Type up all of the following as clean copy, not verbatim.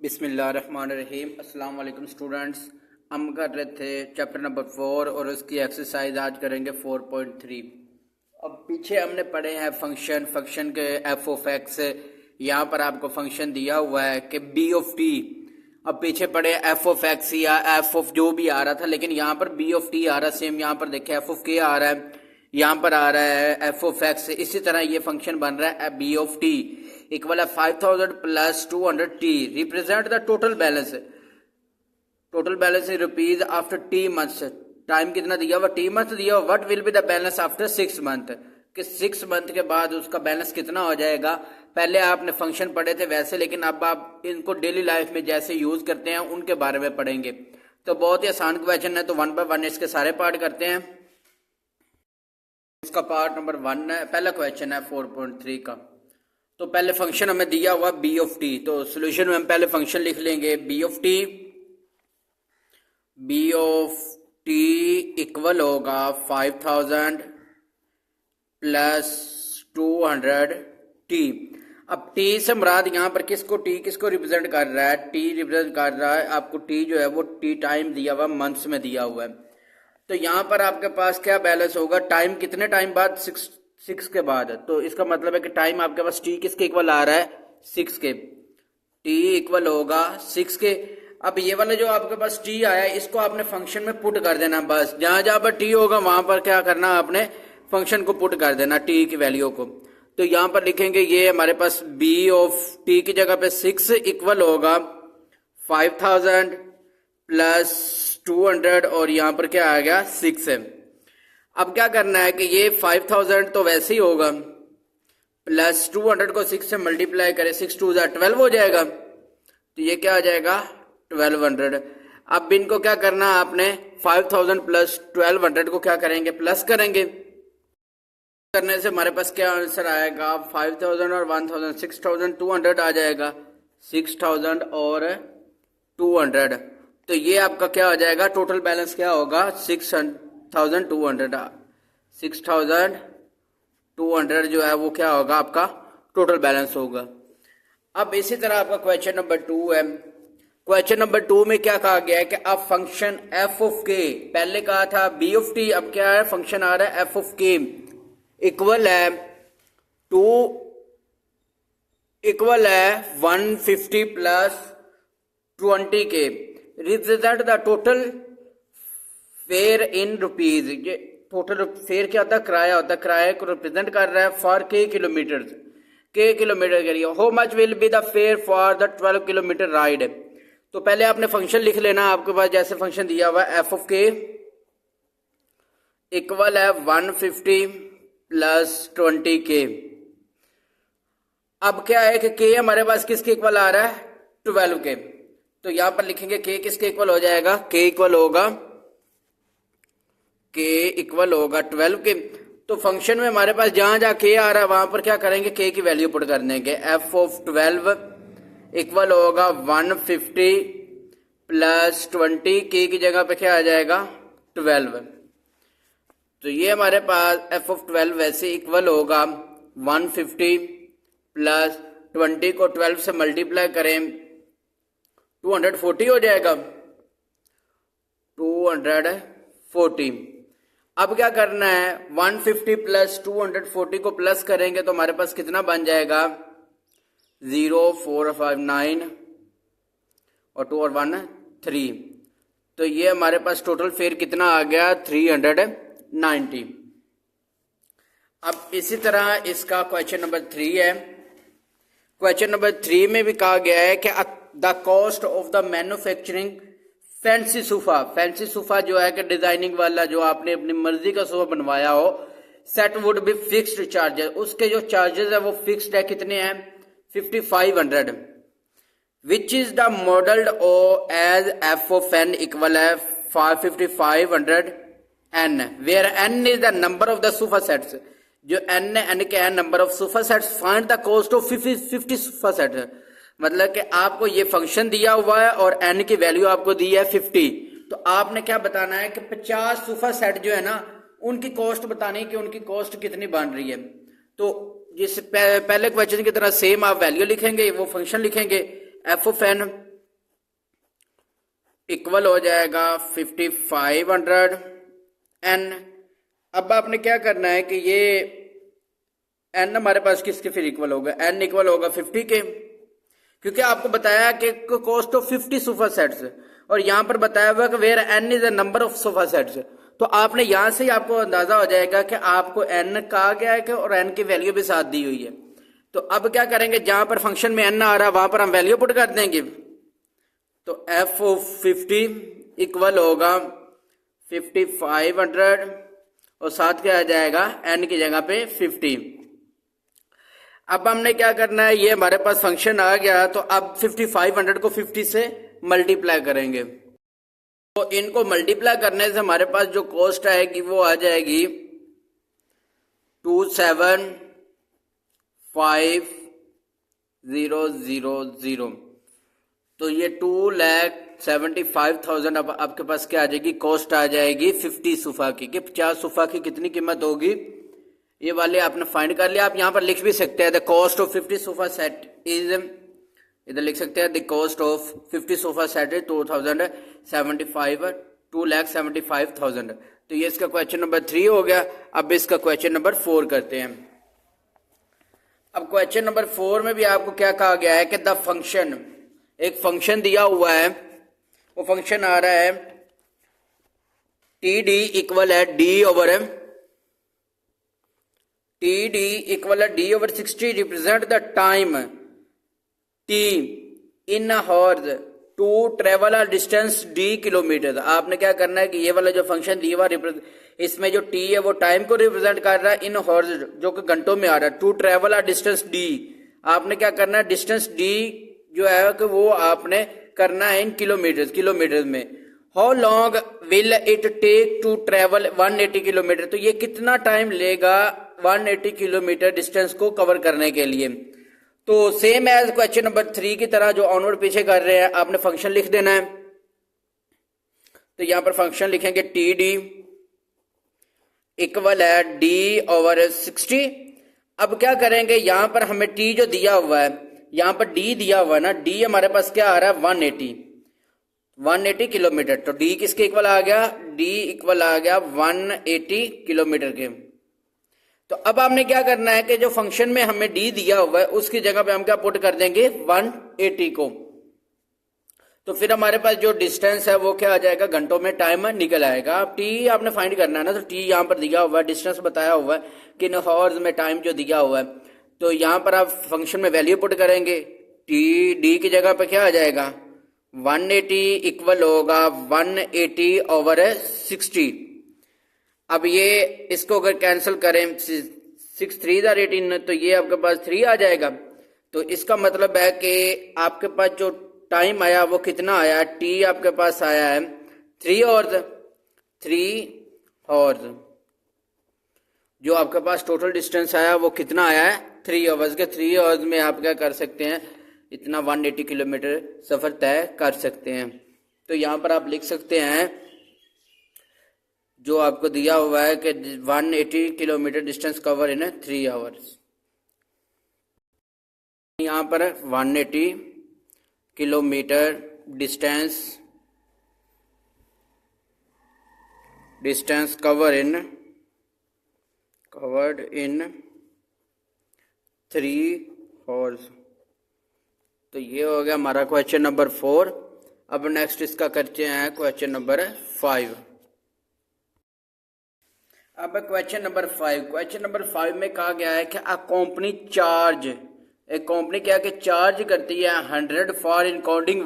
बिस्मिल्लाहिर्रहमानिर्रहीम। अस्सलाम वालेकुम स्टूडेंट्स। हम कर रहे थे चैप्टर नंबर 4 और उसकी एक्सरसाइज आज करेंगे 4.3। अब पीछे हमने पढ़े हैं फंक्शन के एफ ऑफ एक्स। यहाँ पर आपको फंक्शन दिया हुआ है कि बी ऑफ टी। अब पीछे पढ़े एफ ऑफ एक्स या एफ ऑफ जो भी आ रहा था, लेकिन यहाँ पर बी ऑफ टी आ रहा है। सेम यहाँ पर देखे एफ ऑफ के आ रहा है, यहाँ पर आ रहा है एफ ऑफ एक्स। इसी तरह ये फंक्शन बन रहा है बी ऑफ टी इक्वल है 5000 plus 200 T. Represent the total balance in rupees after T months. Time कितना दिया हुआ, टी मंथ दिया हुआ। What will be the balance after 6 month, कि 6 मंथ के बाद उसका बैलेंस कितना हो जाएगा। पहले आपने फंक्शन पढ़े थे वैसे, लेकिन अब आप इनको डेली लाइफ में जैसे यूज करते हैं उनके बारे में पढ़ेंगे। तो बहुत ही आसान क्वेश्चन है, तो 1 बाय 1 इसके सारे पार्ट करते हैं। इसका पार्ट नंबर 1 है, पहला क्वेश्चन है 4.3 का। तो पहले फंक्शन हमें दिया हुआ बी ऑफ टी, तो सोल्यूशन में हम पहले फंक्शन लिख लेंगे बी ऑफ टी इक्वल होगा 5000 प्लस 200 टी। अब टी से मुराद यहाँ पर किसको रिप्रेजेंट कर रहा है, टी रिप्रेजेंट कर रहा है आपको। टी जो है वो टी टाइम दिया हुआ, मंथ्स में दिया हुआ है। तो यहाँ पर आपके पास क्या बैलेंस होगा, टाइम कितने टाइम बाद, 6 के बाद। तो इसका मतलब है कि टाइम आपके पास टी किसके इक्वल आ रहा है, 6 के। टी इक्वल होगा 6 के। अब ये वाला जो आपके पास टी आया है इसको आपने फंक्शन में पुट कर देना। बस जहां जहां पर टी होगा वहां पर क्या करना, आपने फंक्शन को पुट कर देना टी की वैल्यू को। तो यहां पर लिखेंगे ये हमारे पास बी ऑफ टी की जगह पे 6 इक्वल होगा 5000 प्लस 200 और यहाँ पर क्या आ गया 6 है। अब क्या करना है कि ये 5000 तो वैसे ही होगा, प्लस 200 को 6 से मल्टीप्लाई करें, 6 2 12 हो जाएगा। तो ये क्या आ जाएगा 1200। अब इनको क्या करना है आपने, 5000 प्लस 1200 को क्या करेंगे, प्लस करेंगे। करने से हमारे पास क्या आंसर आएगा, 5000 और 1000 6200 आ जाएगा, 6000 और 200। तो ये आपका क्या हो जाएगा, टोटल बैलेंस क्या होगा 6200 जो है वो क्या होगा आपका टोटल बैलेंस होगा। अब इसी तरह आपका क्वेश्चन नंबर 2 है। क्वेश्चन नंबर 2 में क्या कहा गया है कि अब फंक्शन एफ ऑफ के, पहले कहा था बी ऑफ टी, अब क्या है फंक्शन आ रहा है एफ ऑफ के इक्वल है 150 प्लस 20 के। Represent the total fair in rupees. ये टोटल फेयर क्या होता है, किराया होता है। किराए को रिप्रेजेंट कर रहा है फॉर के किलोमीटर के लिए। How much will be the fair for the 12 kilometre ride. तो पहले आपने फंक्शन लिख लेना, आपके पास जैसे फंक्शन दिया हुआ है एफ ऑफ के इक्वल है 150 प्लस 20 के। अब क्या है कि के हमारे पास किसके इक्वल आ रहा है 12 के। तो यहां पर लिखेंगे के किसके इक्वल हो जाएगा, के इक्वल होगा 12 के। तो फंक्शन में हमारे पास जहां जहां के आ रहा है वहां पर क्या करेंगे, के की वैल्यू पुट कर देंगे। एफ ऑफ 12 इक्वल होगा 150 प्लस 20, के की जगह पे क्या आ जाएगा 12। तो ये हमारे पास एफ ऑफ 12 वैसे इक्वल होगा 150 प्लस 20 को 12 से मल्टीप्लाई करें 240 हो जाएगा, 240। अब क्या करना है, 150 प्लस 240 को प्लस करेंगे तो हमारे पास कितना बन जाएगा 0459 और 2 और 1 3। तो ये हमारे पास टोटल फेयर कितना आ गया 390। अब इसी तरह इसका क्वेश्चन नंबर 3 है। क्वेश्चन नंबर 3 में भी कहा गया है कि the cost of the manufacturing fancy sofa जो है कि डिजाइनिंग वाला, जो आपने अपनी मर्जी का सोफा बनवाया हो, set would be fixed charges. उसके जो चार्जेस है वो फिक्स्ड है, कितने हैं 5500। विच इज द मॉडल्ड ओ as F of N equal है 5500 N, where N is the number of the sofa sets. जो एन है, एन के N number of sofa sets, find the cost of 50 sofa set. मतलब कि आपको ये function दिया हुआ है और एन की वैल्यू आपको दी है 50। तो आपने क्या बताना है कि 50 सोफा सेट जो है ना उनकी कॉस्ट बतानी है कि उनकी कॉस्ट कितनी बन रही है। तो जिस पहले क्वेश्चन की तरह सेम आप वैल्यू लिखेंगे, वो फंक्शन लिखेंगे एफ ऑफ एन इक्वल हो जाएगा 5500 एन। अब आपने क्या करना है कि ये एन हमारे पास किसके फिर इक्वल होगा, एन इक्वल होगा 50 के, क्योंकि आपको बताया कि कॉस्ट ऑफ 50 सोफा सेट्स और यहां पर बताया हुआ कि where N is the number of sofa sets. तो आपने यहां से ही आपको अंदाजा हो जाएगा कि आपको एन कहा गया है कि और एन की वैल्यू भी साथ दी हुई है। तो अब क्या करेंगे, जहां पर फंक्शन में एन आ रहा है वहां पर हम वैल्यू पुट कर देंगे। तो एफ ऑफ 50 इक्वल होगा 5500 और साथ क्या आ जाएगा, एन की जगह पे 50। अब हमने क्या करना है, ये हमारे पास फंक्शन आ गया, तो अब 5500 को 50 से मल्टीप्लाई करेंगे। तो इनको मल्टीप्लाई करने से हमारे पास जो कॉस्ट आएगी वो आ जाएगी 275,000। तो ये 2,75,000 अब आपके पास क्या आ जाएगी, कॉस्ट आ जाएगी 50 सोफा की। कि 50 सोफा की कितनी कीमत होगी, ये वाले आपने फाइंड कर लिया। आप यहां पर लिख भी सकते हैं the cost of 50 sofa set is, इधर लिख सकते हैं the cost of 50 sofa set is 2,75,000। तो ये इसका क्वेश्चन नंबर 3 हो गया। अब इसका क्वेश्चन नंबर 4 करते हैं। अब क्वेश्चन नंबर 4 में भी आपको क्या कहा गया है कि द फंक्शन, एक फंक्शन दिया हुआ है, वो फंक्शन आ रहा है टी डी इक्वल है D over 60 represent the time T in hours to travel a distance D kilometre. आपने क्या करना है कि ये वाला जो फंक्शन दिया हुआ, इसमें जो टी है वो टाइम को रिप्रेजेंट कर रहा है इन हॉर्स जो कि घंटों में आ रहा है, to travel a distance D. आपने क्या करना है, डिस्टेंस डी जो है कि वो आपने करना है इन किलोमीटर में। How long will it take to travel 180 kilometre. तो ये कितना टाइम लेगा 180 किलोमीटर डिस्टेंस को कवर करने के लिए। तो सेम एज क्वेश्चन नंबर 3 की तरह जो ऑनवर्ड पीछे कर रहे हैं, आपने फंक्शन लिख देना है। तो यहां पर फंक्शन लिखेंगे टी डी इक्वल है डी ओवर 60। अब क्या करेंगे, यहां पर हमें टी जो दिया हुआ है, यहां पर डी दिया हुआ है ना, डी हमारे पास क्या आ रहा है 180 किलोमीटर। तो डी किसके इक्वल आ गया, डी इक्वल आ गया 180 किलोमीटर के। तो अब आपने क्या करना है कि जो फंक्शन में हमें डी दिया हुआ है उसकी जगह पे हम क्या पुट कर देंगे 180 को। तो फिर हमारे पास जो डिस्टेंस है वो क्या आ जाएगा, घंटों में टाइम निकल आएगा। अब टी आपने फाइंड करना है ना, तो टी यहाँ पर दिया हुआ है, डिस्टेंस बताया हुआ है कि इन हॉर्स में टाइम जो दिया हुआ है। तो यहाँ पर आप फंक्शन में वैल्यू पुट करेंगे, टी डी की जगह पे क्या आ जाएगा 180 इक्वल होगा 180 ओवर 60। अब ये इसको अगर कैंसिल करें 6 3 18, तो ये आपके पास 3 आ जाएगा। तो इसका मतलब है कि आपके पास जो टाइम आया वो कितना आया, टी आपके पास आया है 3 हॉर्स। जो आपके पास टोटल डिस्टेंस आया वो कितना आया है 3 आवर्स के। 3 आवर्स में आप क्या कर सकते हैं, इतना 180 किलोमीटर सफर तय कर सकते हैं। तो यहां पर आप लिख सकते हैं जो आपको दिया हुआ है कि 180 kilometre distance cover in 3 hours. यहां पर 180 kilometre distance covered in 3 hours. तो ये हो गया हमारा क्वेश्चन नंबर 4। अब नेक्स्ट इसका करते हैं क्वेश्चन नंबर 5। अब क्वेश्चन नंबर 5 में कहा गया है कि अ कंपनी चार्ज, एक कंपनी क्या कि चार्ज करती है 100 फॉर इनकाउंटिंग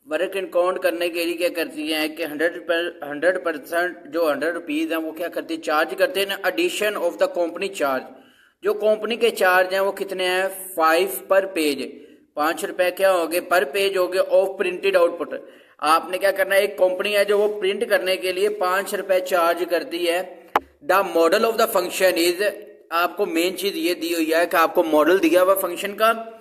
वर्क इनकाउंट करने के लिए क्या करती है कि 100% जो 100 रुपीज हैं वो क्या करती है, चार्ज करते हैं addition of the company charge. जो कंपनी के चार्ज हैं वो कितने हैं 5 पर पेज, 5 रुपए क्या हो गए पर पेज हो गए ऑफ प्रिंटेड आउटपुट। आपने क्या करना है, एक कंपनी है जो वो प्रिंट करने के लिए 5 रुपए चार्ज करती है। The model of the function is, आपको मेन चीज ये दी हुई है कि आपको मॉडल दिया हुआ फंक्शन का।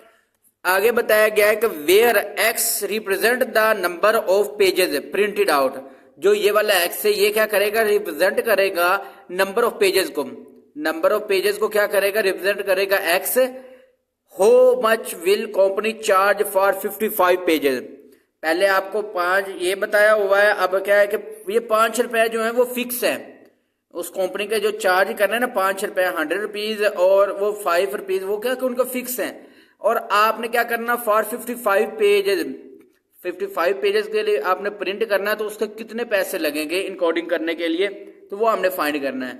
आगे बताया गया है कि where X represent the number of pages printed out. जो ये वाला एक्स है ये क्या करेगा, रिप्रेजेंट करेगा नंबर ऑफ पेजेस को। नंबर ऑफ पेजेस को क्या करेगा, रिप्रेजेंट करेगा x. How much will company charge for 55 pages. पहले आपको 5 ये बताया हुआ है, अब क्या है कि ये 5 रुपए जो है वो फिक्स है, उस कंपनी का जो चार्ज करना है ना 5 रुपए 100 रुपीज, और वो 5 रुपीज वो क्या कि उनका फिक्स है। और आपने क्या करना, फॉर 55 पेजेस, 55 पेजेस के लिए आपने प्रिंट करना है, तो उसके कितने पैसे लगेंगे इनकोडिंग करने के लिए, तो वो हमने फाइंड करना है।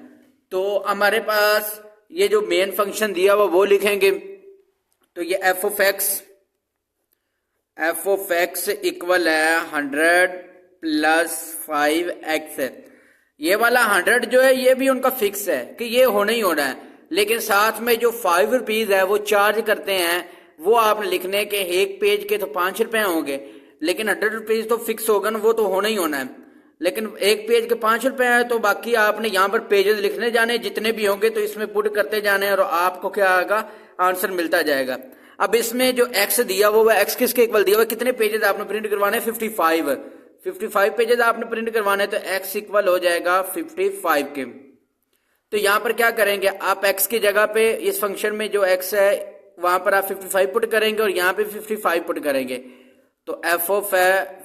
तो हमारे पास ये जो मेन फंक्शन दिया हुआ वो लिखेंगे, तो ये एफ ऑफ एक्स इक्वल है 100 प्लस 5x है। ये वाला 100 जो है ये भी उनका फिक्स है कि ये होना ही होना है, लेकिन साथ में जो 5 रुपीज है वो चार्ज करते हैं, वो आपने लिखने के एक पेज के तो 5 रुपए होंगे, लेकिन 100 रुपीज तो फिक्स होगा ना, वो तो होना ही होना है। लेकिन एक पेज के 5 रुपए है, तो बाकी आपने यहाँ पर पेजेस लिखने जाने, जितने भी होंगे तो इसमें पुट करते जाने, और आपको क्या आएगा, आंसर मिलता जाएगा। अब इसमें जो x दिया वो x किसके इक्वल दिया हुआ, कितने पेजेस आपने प्रिंट करवाने, 55 पेजेस आपने प्रिंट करवाने, तो x इक्वल हो जाएगा 55 के। तो यहां पर क्या करेंगे, आप x की जगह पे इस फंक्शन में जो x है वहां पर आप 55 पुट करेंगे, और यहाँ पे 55 पुट करेंगे, तो f ऑफ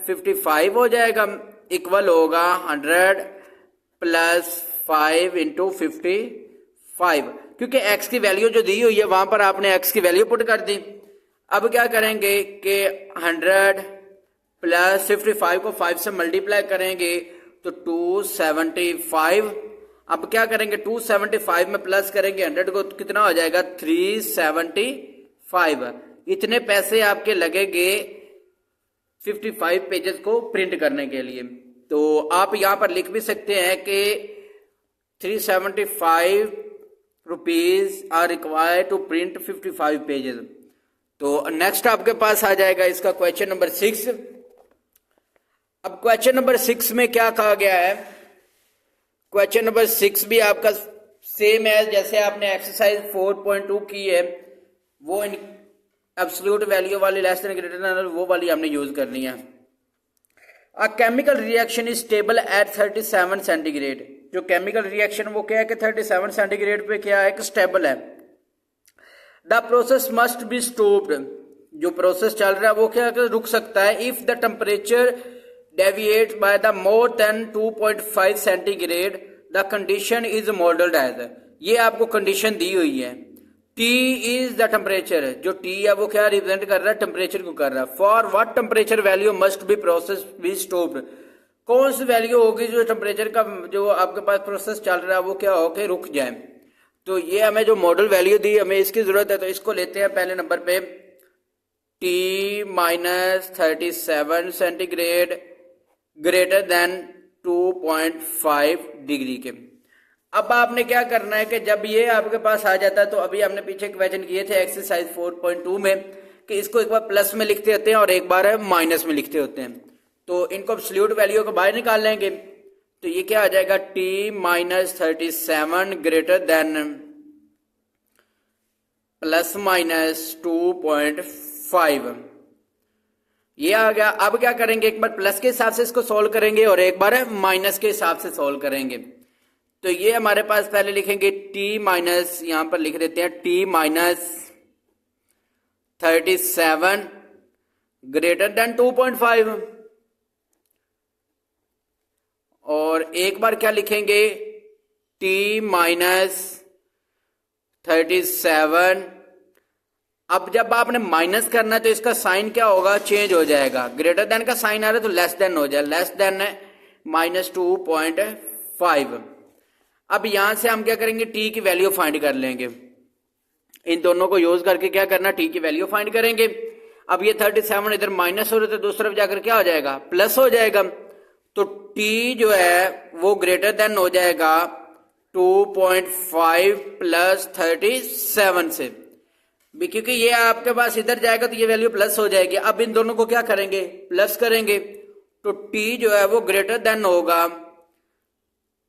55 हो जाएगा, इक्वल होगा 100 प्लस 5 इंटू 55, क्योंकि x की वैल्यू जो दी हुई है वहां पर आपने x की वैल्यू पुट कर दी। अब क्या करेंगे कि 100 प्लस 55 को 5 से मल्टीप्लाई करेंगे तो 275। अब क्या करेंगे, 275 में प्लस करेंगे 100 को, तो कितना हो जाएगा, 375। इतने पैसे आपके लगेंगे 55 पेजेस को प्रिंट करने के लिए। तो आप यहां पर लिख भी सकते हैं कि 375 rupees are required to print 55 pages. तो नेक्स्ट आपके पास आ जाएगा इसका क्वेश्चन नंबर 6। अब क्वेश्चन नंबर 6 में क्या कहा गया है, क्वेश्चन नंबर 6 भी आपका सेम है जैसे आपने एक्सरसाइज 4.2 की है, वो एब्सोल्यूट वैल्यू वाली लेस देन ग्रेटर देन वो वाली हमने यूज करनी है। A chemical reaction is stable at 37 centigrade. जो केमिकल रिएक्शन वो क्या है कि 37 सेंटीग्रेड पे क्या है कि स्टेबल है। The process must be stopped. जो प्रोसेस चल रहा है वो क्या है कि रुक सकता है if the temperature deviate by the more than 2.5 centigrade the condition is modelled as. ये आपको कंडीशन दी हुई है। T इज द टेम्परेचर, जो T है वो क्या रिप्रेजेंट कर रहा है, टेम्परेचर को कर रहा है। For what temperature value must be process be stopped. कौन सी वैल्यू होगी जो टेम्परेचर का जो आपके पास प्रोसेस चल रहा है वो क्या हो के रुक जाए। तो ये हमें जो मॉडल वैल्यू दी हमें इसकी जरूरत है, तो इसको लेते हैं पहले नंबर पे T minus 37 centigrade greater than 2.5 degree के। अब आपने क्या करना है कि जब ये आपके पास आ जाता है, तो अभी हमने पीछे क्वेश्चन किए थे एक्सरसाइज 4.2 में कि इसको एक बार प्लस में लिखते होते हैं और एक बार माइनस में लिखते होते हैं। तो इनको एब्सोल्यूट वैल्यू को बाहर निकाल लेंगे, तो ये क्या आ जाएगा, T minus 37 greater than plus minus 2.5, ये आ गया। अब क्या करेंगे, एक बार प्लस के हिसाब से इसको सोल्व करेंगे और एक बार माइनस के हिसाब से सोल्व करेंगे। तो ये हमारे पास पहले लिखेंगे T माइनस, यहां पर लिख देते हैं T माइनस 37 ग्रेटर देन 2.5, और एक बार क्या लिखेंगे T माइनस 37। अब जब आपने माइनस करना है तो इसका साइन क्या होगा, चेंज हो जाएगा। ग्रेटर देन का साइन आ रहा है तो लेस देन हो जाए, लेस देन माइनस 2.5। अब यहां से हम क्या करेंगे, T की वैल्यू फाइंड कर लेंगे। इन दोनों को यूज करके क्या करना, T की वैल्यू फाइंड करेंगे। अब ये 37 इधर माइनस हो रहा है तो दूसरी तरफ जाकर क्या हो जाएगा, प्लस हो जाएगा। तो T जो है वो ग्रेटर देन हो जाएगा 2.5 प्लस 37 से भी, क्योंकि ये आपके पास इधर जाएगा तो ये वैल्यू प्लस हो जाएगी। अब इन दोनों को क्या करेंगे, प्लस करेंगे, तो T जो है वो ग्रेटर देन होगा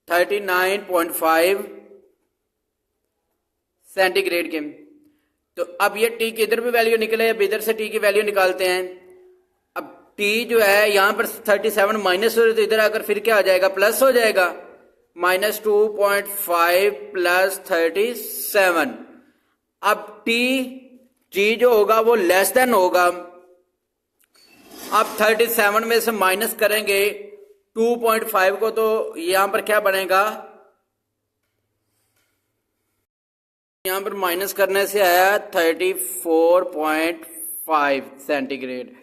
39.5 सेंटीग्रेड के। तो अब ये T की इधर भी वैल्यू निकले, अब इधर से T की वैल्यू निकालते हैं। अब T जो है यहां पर 37 माइनस हो रही, तो इधर आकर फिर क्या हो जाएगा, प्लस हो जाएगा, माइनस 2.5 प्लस 37। अब T जो होगा वो लेस देन होगा अब 37 में से माइनस करेंगे 2.5 को, तो यहां पर क्या बनेगा, यहां पर माइनस करने से आया 34.5 सेंटीग्रेड।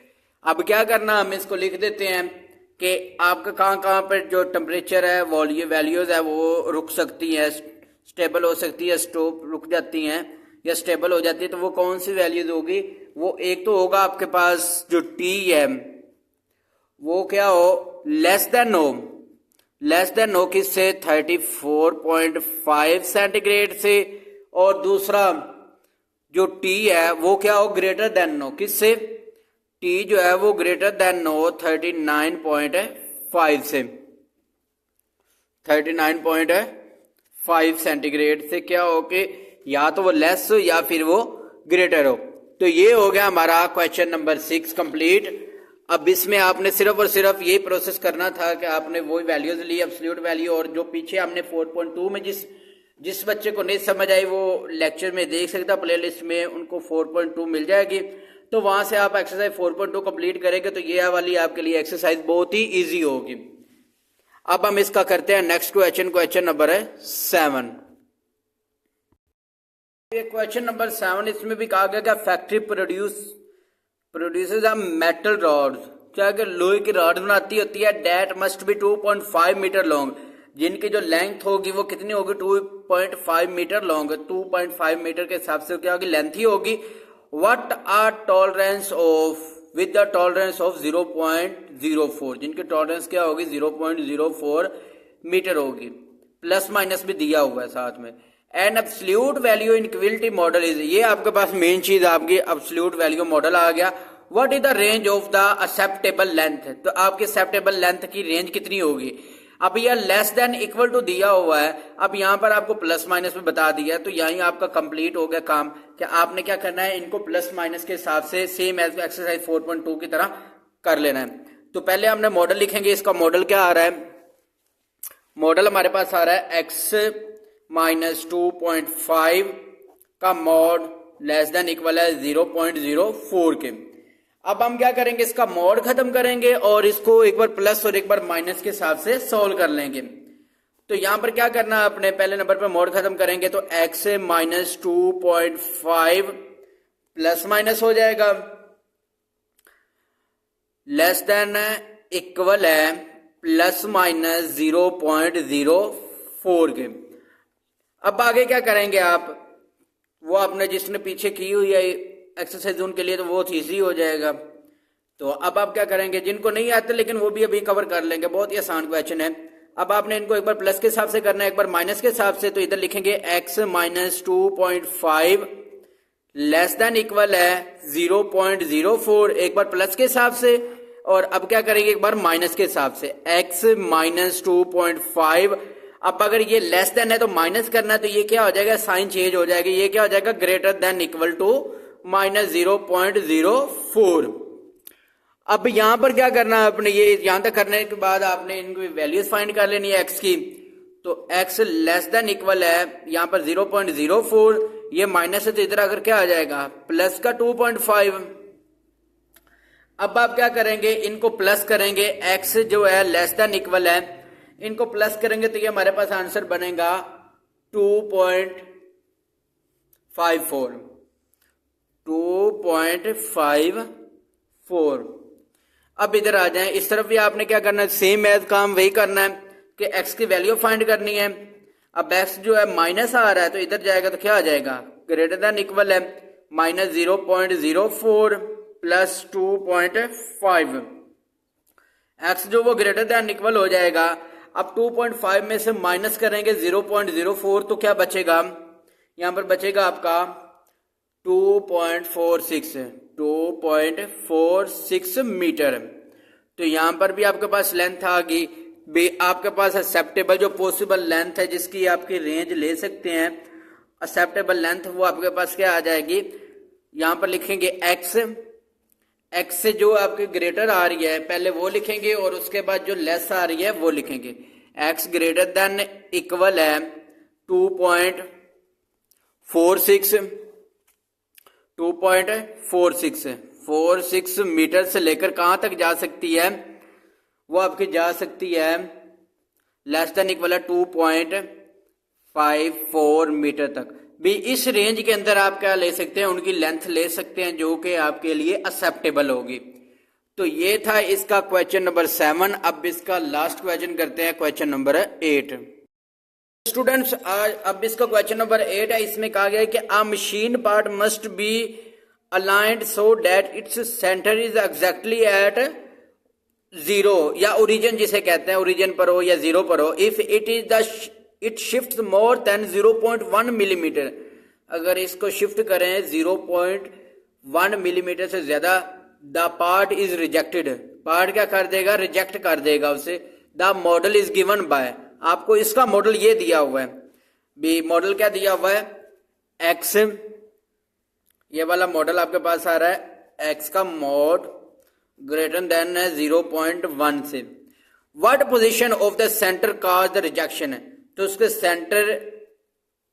अब क्या करना, हम इसको लिख देते हैं कि आपका कहाँ पर जो टेम्परेचर है, वैल्यूज है वो रुक सकती है, स्टेबल हो सकती है, स्टॉप रुक जाती हैं या स्टेबल हो जाती है, तो वो कौन सी वैल्यूज होगी, वो एक तो होगा आपके पास जो टी है वो क्या हो, लेस देन हो किससे, 34.5 सेंटीग्रेड से, और दूसरा जो टी है वो क्या हो, ग्रेटर देन हो किससे, टी जो है वो ग्रेटर देन हो 39.5 से, 39.5 सेंटीग्रेड से क्या हो कि या तो वो लेस हो या फिर वो ग्रेटर हो। तो ये हो गया हमारा क्वेश्चन नंबर 6 कंप्लीट। अब इसमें आपने सिर्फ और सिर्फ ये प्रोसेस करना था कि आपने वही वैल्यूज ली, एब्सोल्यूट वैल्यू, और जो पीछे हमने 4.2 में जिस बच्चे को नहीं समझ आई वो लेक्चर में देख सकता, प्लेलिस्ट में उनको 4.2 मिल जाएगी, तो वहां से आप एक्सरसाइज 4.2 कंप्लीट करेंगे तो ये वाली आपके लिए एक्सरसाइज बहुत ही इजी होगी। अब हम इसका करते हैं नेक्स्ट क्वेश्चन नंबर है 7। क्वेश्चन नंबर 7, इसमें भी कहा गया कि फैक्ट्री प्रोड्यूसेस मेटल रॉड्स, क्या कि लोहे की रॉड बनाती होती है, that must be 2.5 metre long, जिनकी जो लेंथ होगी वो कितनी होगी, 2.5 मीटर लॉन्ग, 2.5 मीटर के हिसाब से क्या होगी, लेंथ ही होगी। What are tolerance of with the tolerance of 0.04, जिनकी टॉलरेंस क्या होगी, 0.04 मीटर होगी, प्लस माइनस भी दिया हुआ है साथ में। And absolute value inequality model is, ये आपके पास मेन चीज आपकी एब्सोल्यूट वैल्यू मॉडल आ गया। What is the range of the acceptable length, तो आपकी एक्सेप्टेबल लेंथ की रेंज कितनी होगी। अब यह लेस देन इक्वल टू दिया हुआ है, अब यहां पर आपको प्लस माइनस में बता दिया, तो यहीं आपका कंप्लीट हो गया काम कि आपने क्या करना है, इनको प्लस माइनस के हिसाब से सेम एज एक्सरसाइज 4.2 की तरह कर लेना है। तो पहले हमने मॉडल लिखेंगे, इसका मॉडल क्या आ रहा है, मॉडल हमारे पास आ रहा है x माइनस 2.5 का मॉड लेस देन इक्वल है 0.04 के। अब हम क्या करेंगे, इसका मॉड खत्म करेंगे और इसको एक बार प्लस और एक बार माइनस के हिसाब से सॉल्व कर लेंगे। तो यहां पर क्या करना है, अपने पहले नंबर पर मॉड खत्म करेंगे तो x माइनस 2.5 प्लस माइनस हो जाएगा, लेस देन इक्वल है प्लस माइनस 0.04 के। अब आगे क्या करेंगे आप, वो आपने जिसने पीछे की हुई है एक्सरसाइज उनके लिए तो वो इजी हो जाएगा। तो अब आप क्या करेंगे, जिनको नहीं आते लेकिन वो भी अभी कवर कर लेंगे, बहुत ही आसान क्वेश्चन है। अब आपने इनको एक बार प्लस के हिसाब से करना है, एक बार माइनस के हिसाब से, तो इधर लिखेंगे x minus 2.5 less than equal है 0.04, एक बार प्लस के हिसाब से, और अब क्या करेंगे एक बार माइनस के हिसाब से, x माइनस 2.5। अब अगर ये लेस देन है तो माइनस करना है, तो ये क्या हो जाएगा, साइन चेंज हो जाएगा, ये क्या हो जाएगा, greater than equal to minus 0.04। अब यहां पर क्या करना है, अपने ये यहां तक करने के बाद आपने इनकी वैल्यूज फाइंड कर लेनी है x की। तो x लेस देन इक्वल है यहां पर 0.04, ये माइनस है तो इधर अगर क्या आ जाएगा, प्लस का 2.5। अब आप क्या करेंगे, इनको प्लस करेंगे, x जो है लेस देन इक्वल है, इनको प्लस करेंगे तो ये हमारे पास आंसर बनेगा 2.54। अब इधर आ जाएं, इस तरफ भी आपने क्या करना है, सेम एज काम वही करना है कि x की वैल्यू फाइंड करनी है। अब x जो है माइनस आ रहा है तो इधर जाएगा तो क्या आ जाएगा, ग्रेटर देन इक्वल है माइनस 0.04 प्लस 2.5। x जो वो ग्रेटर देन इक्वल हो जाएगा। अब 2.5 में से माइनस करेंगे 0.04 तो क्या बचेगा, यहां पर बचेगा आपका 2.46 मीटर। तो यहां पर भी आपके पास लेंथ आ गई, आपके पास एक्सेप्टेबल जो पॉसिबल लेंथ है जिसकी आपकी रेंज ले सकते हैं, एक्सेप्टेबल लेंथ वो आपके पास क्या आ जाएगी, यहां पर लिखेंगे x से जो आपके ग्रेटर आ रही है पहले वो लिखेंगे और उसके बाद जो लेस आ रही है वो लिखेंगे। x ग्रेटर देन इक्वल है 2.46 46 मीटर से लेकर कहाँ तक जा सकती है, वो आपकी जा सकती है लेस देन इक्वल 2.54 मीटर तक भी। इस रेंज के अंदर आप क्या ले सकते हैं, उनकी लेंथ ले सकते हैं जो कि आपके लिए एक्सेप्टेबल होगी। तो ये था इसका क्वेश्चन नंबर 7। अब इसका लास्ट क्वेश्चन करते हैं, क्वेश्चन नंबर 8। स्टूडेंट्स आज अब इसका क्वेश्चन नंबर 8 है। इसमें कहा गया है कि अ machine part must be aligned so that its centre is exactly at 0 या ओरिजिन जिसे कहते हैं, ओरिजिन पर हो या 0 पर हो। If it is the it shift more than 0.1 millimetre, अगर इसको शिफ्ट करें 0.1 मिलीमीटर से ज्यादा, the part is rejected, part क्या कर देगा, रिजेक्ट कर देगा उसे। The model is given by, आपको इसका मॉडल ये दिया हुआ है बी। मॉडल क्या दिया हुआ है, एक्स, ये वाला मॉडल आपके पास आ रहा है, एक्स का मॉड ग्रेटर देन है 0.1 से। What position of the centre cause the rejection है, तो उसके सेंटर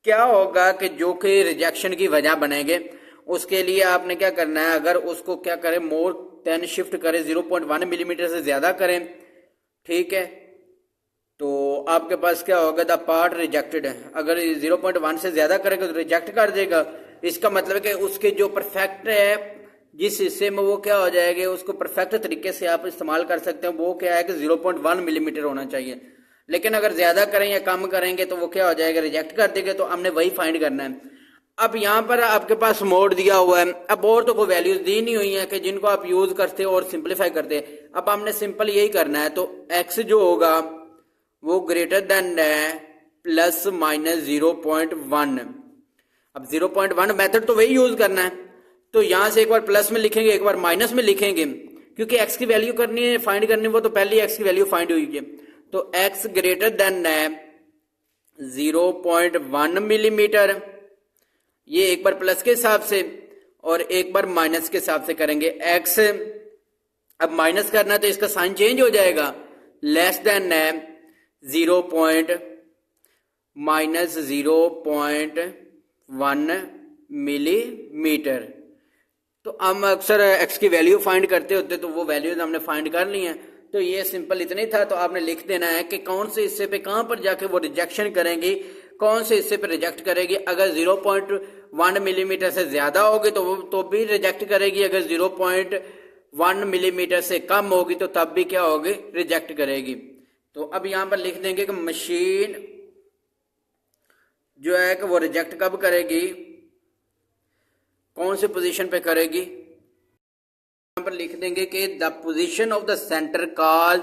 क्या होगा कि जो कि रिजेक्शन की वजह बनेंगे। उसके लिए आपने क्या करना है, अगर उसको क्या करें, मोर देन शिफ्ट करें 0.1 मिलीमीटर से ज्यादा करें, ठीक है, तो आपके पास क्या होगा, द पार्ट रिजेक्टेड है। अगर 0.1 से ज्यादा करेगा तो रिजेक्ट कर देगा। इसका मतलब है कि उसके जो परफेक्ट है, जिस हिस्से में वो क्या हो जाएगा, उसको परफेक्ट तरीके से आप इस्तेमाल कर सकते हैं, वो क्या है कि 0.1 मिलीमीटर होना चाहिए। लेकिन अगर ज्यादा करें या कम करेंगे तो वो क्या हो जाएगा, रिजेक्ट कर देंगे। तो हमने वही फाइंड करना है। अब यहाँ पर आपके पास मोड दिया हुआ है, अब और तो कोई वैल्यूज दी नहीं हुई है कि जिनको आप यूज करते हो और सिंप्लीफाई करते हैं। अब हमने सिंपल यही करना है, तो एक्स जो होगा वो ग्रेटर देन है प्लस माइनस 0.1। अब 0.1 मेथड तो वही यूज करना है, तो यहां से एक बार प्लस में लिखेंगे, एक बार माइनस में लिखेंगे, क्योंकि एक्स की वैल्यू करनी है, फाइंड करनी है, वो तो पहले एक्स की वैल्यू फाइंड हुई है। तो एक्स ग्रेटर देन है 0.1 मिलीमीटर, ये एक बार प्लस के हिसाब से और एक बार माइनस के हिसाब से करेंगे। एक्स अब माइनस करना है तो इसका साइन चेंज हो जाएगा, लेस देन है 0.1 मिलीमीटर। तो हम अक्सर एक्स की वैल्यू फाइंड करते होते, तो वो वैल्यूज हमने फाइंड कर ली हैं। तो ये सिंपल इतना ही था। तो आपने लिख देना है कि कौन से हिस्से पे कहां पर जाके वो रिजेक्शन करेंगी, कौन से हिस्से पे रिजेक्ट करेगी। अगर 0.1 मिलीमीटर से ज्यादा होगी तो वो तो भी रिजेक्ट करेगी, अगर 0.1 मिलीमीटर से कम होगी तो तब भी क्या होगी, रिजेक्ट करेगी। तो अब यहां पर लिख देंगे कि मशीन जो है कि वो रिजेक्ट कब करेगी, कौन से पोजीशन पे करेगी। यहां पर लिख देंगे कि the position of the centre cause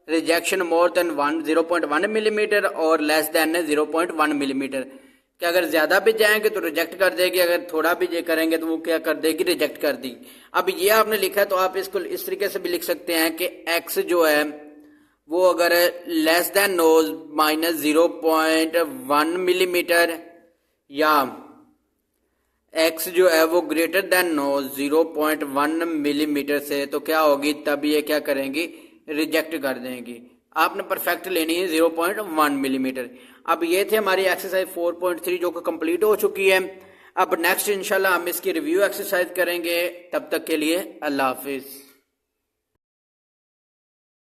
rejection more than 0.1 millimetre और लेस देन 0.1 मिलीमीटर। कि अगर ज्यादा भी जाएंगे तो रिजेक्ट कर देगी, अगर थोड़ा भी करेंगे तो वो क्या कर देगी, रिजेक्ट कर दी। अब ये आपने लिखा है तो आप इसको इस तरीके से भी लिख सकते हैं कि एक्स जो है वो अगर less than no minus 0.1 millimetre या एक्स जो है वो ग्रेटर देन नो 0.1 मिलीमीटर से, तो क्या होगी, तब ये क्या करेंगी, रिजेक्ट कर देंगी। आपने परफेक्ट लेनी है 0.1 मिलीमीटर। अब ये थे हमारी एक्सरसाइज 4.3 जो कि कंप्लीट हो चुकी है। अब नेक्स्ट इंशाल्लाह हम इसकी रिव्यू एक्सरसाइज करेंगे। तब तक के लिए अल्लाह हाफिज।